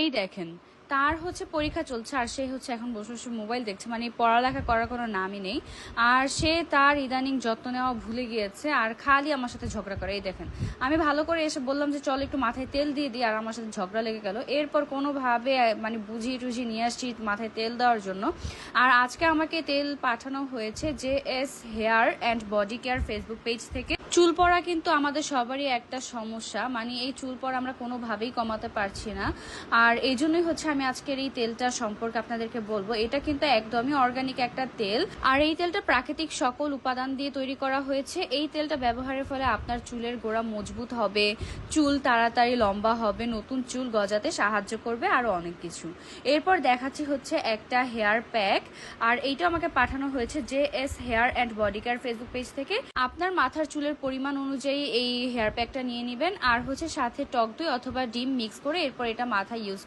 এই দেখেন, তার হচ্ছে পরীক্ষা চলছে আর সে হচ্ছে এখন বসে বসে মোবাইল দেখছে, মানে পড়ালেখা করার কোনো নামই নেই। আর সে তার ইদানিং যত্ন নেওয়া ভুলে গিয়েছে আর খালি আমার সাথে ঝগড়া করে। এই দেখেন, আমি ভালো করে এসে বললাম যে চল একটু মাথায় তেল দিয়ে দিই, আর আমার সাথে ঝগড়া লেগে গেল। এরপর কোনোভাবে মানে বুঝিয়ে টুঝিয়ে নিয়ে আসছি মাথায় তেল দেওয়ার জন্য। আর আজকে আমাকে তেল পাঠানো হয়েছে JS hair and body care Facebook page থেকে। চুল পড়া কিন্তু আমাদের সবারই একটা সমস্যা, মানে এই চুল পড়া আমরা কোনোভাবেই কমাতে পারছি না। আর এই জন্যই হচ্ছে আমি আজকের এই তেলটা সম্পর্কে আপনাদেরকে বলবো। এটা কিন্তু একদমই অর্গানিক একটা তেল, আর এই তেলটা প্রাকৃতিক সকল উপাদান দিয়ে তৈরি করা হয়েছে। এই তেলটা ব্যবহারের ফলে আপনার চুলের গোড়া মজবুত হবে, চুল তাড়াতাড়ি লম্বা হবে, নতুন চুল গজাতে সাহায্য করবে, আরো অনেক কিছু। এরপর দেখাচ্ছি হচ্ছে একটা হেয়ার প্যাক, আর এইটা আমাকে পাঠানো হয়েছে JS hair and body care Facebook page থেকে। আপনার মাথার চুলের পরিমাণ অনুযায়ী এই হেয়ার প্যাকটা নিয়ে নেবেন, আর হচ্ছে সাথে টক দই অথবা ডিম মিক্স করে এরপর এটা মাথায় ইউজ